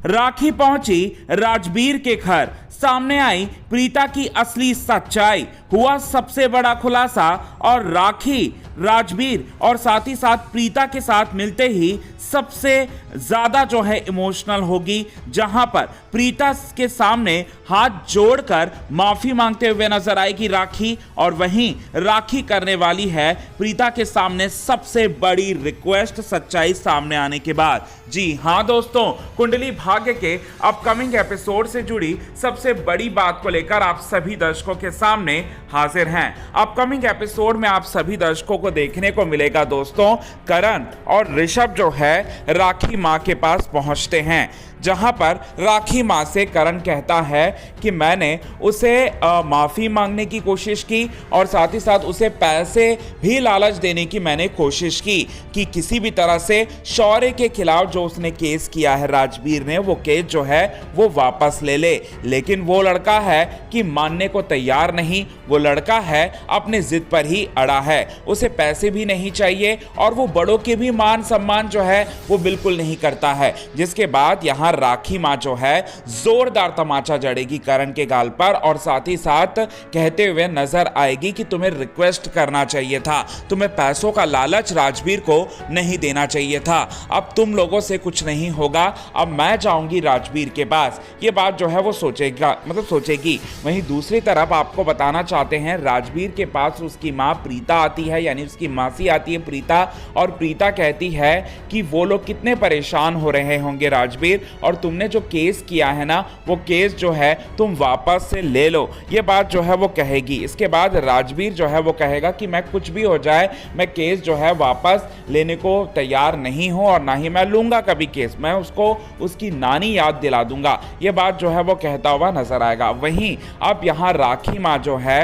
राखी पहुंची राजवीर के घर, सामने आई प्रीता की असली सच्चाई, हुआ सबसे बड़ा खुलासा और राखी राजवीर और साथ ही साथ प्रीता के साथ मिलते ही सबसे ज्यादा जो है इमोशनल होगी, जहां पर प्रीता के सामने हाथ जोड़कर माफी मांगते हुए नजर आएगी राखी, और वहीं राखी करने वाली है प्रीता के सामने सबसे बड़ी रिक्वेस्ट सच्चाई सामने आने के बाद। जी हां दोस्तों, कुंडली भाग्य के अपकमिंग एपिसोड से जुड़ी सबसे बड़ी बात को लेकर आप सभी दर्शकों के सामने हाजिर हैं। अपकमिंग एपिसोड में आप सभी दर्शकों को देखने को मिलेगा दोस्तों, करण और ऋषभ जो है राखी मां के पास पहुंचते हैं, जहां पर राखी मां से करण कहता है कि मैंने उसे माफ़ी मांगने की कोशिश की और साथ ही साथ उसे पैसे भी लालच देने की मैंने कोशिश की कि किसी भी तरह से शौर्य के खिलाफ जो उसने केस किया है राजवीर ने, वो केस जो है वो वापस ले ले, लेकिन वो लड़का है कि मानने को तैयार नहीं, वो लड़का है अपने जिद पर ही अड़ा है, उसे पैसे भी नहीं चाहिए और वो बड़ों के भी मान सम्मान जो है वो बिल्कुल नहीं करता है। जिसके बाद यहाँ राखी मां जो है जोरदार तमाचा जड़ेगी करण के गाल पर और साथ ही साथ कहते हुए नजर आएगी कि तुम्हें रिक्वेस्ट करना चाहिए था, तुम्हें पैसों का लालच राजवीर को नहीं देना चाहिए था, अब तुम लोगों से कुछ नहीं होगा, अब मैं जाऊंगी राजवीर के पास। ये बात जो है वो सोचेगी। वहीं दूसरी तरफ आपको बताना चाहते हैं, राजवीर के पास उसकी मां प्रीता आती है, यानी उसकी मासी आती है प्रीता, और प्रीता कहती है कि वो लोग कितने परेशान हो रहे होंगे राजवीर, और तुमने जो केस किया है ना, वो केस जो है तुम वापस से ले लो, ये बात जो है वो कहेगी। इसके बाद राजवीर जो है वो कहेगा कि मैं कुछ भी हो जाए, मैं केस जो है वापस लेने को तैयार नहीं हूं और ना ही मैं लूंगा कभी केस, मैं उसको उसकी नानी याद दिला दूंगा, ये बात जो है वो कहता हुआ नजर आएगा। वहीं अब यहाँ राखी माँ जो है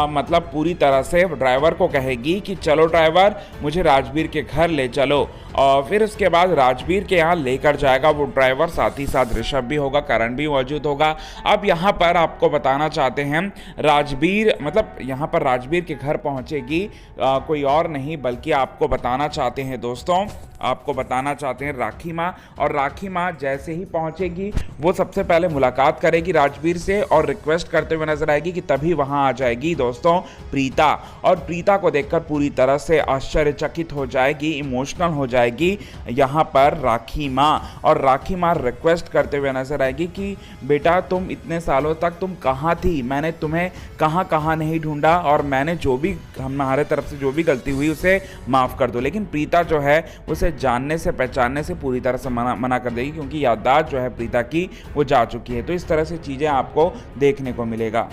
मतलब पूरी तरह से ड्राइवर को कहेगी कि चलो ड्राइवर, मुझे राजवीर के घर ले चलो, और फिर उसके बाद राजवीर के यहाँ लेकर जाएगा वो ड्राइवर, साथ ही साथ ऋषभ भी होगा, करण भी मौजूद होगा। अब यहाँ पर आपको बताना चाहते हैं, यहाँ पर राजवीर के घर पहुँचेगी कोई और नहीं बल्कि आपको बताना चाहते हैं दोस्तों, आपको बताना चाहते हैं राखी माँ। और राखी माँ जैसे ही पहुँचेगी वो सबसे पहले मुलाकात करेगी राजवीर से और रिक्वेस्ट करते हुए नजर आएगी कि तभी वहाँ आ जाएगी दोस्तों प्रीता, और प्रीता को देखकर पूरी तरह से आश्चर्यचकित हो जाएगी, इमोशनल हो जाएगी यहाँ पर राखी माँ, और राखी माँ रिक्वेस्ट करते हुए नजर आएगी कि बेटा तुम इतने सालों तक तुम कहाँ थी, मैंने तुम्हें कहाँ नहीं ढूंढा, और मैंने जो भी हमारे तरफ से जो भी गलती हुई उसे माफ़ कर दो। लेकिन प्रीता जो है उसे जानने से पहचानने से पूरी तरह से मना कर देगी, क्योंकि याददाश्त जो है प्रीता की वो जा चुकी है। तो इस तरह से चीज़ें आपको देखने को मिलेगा।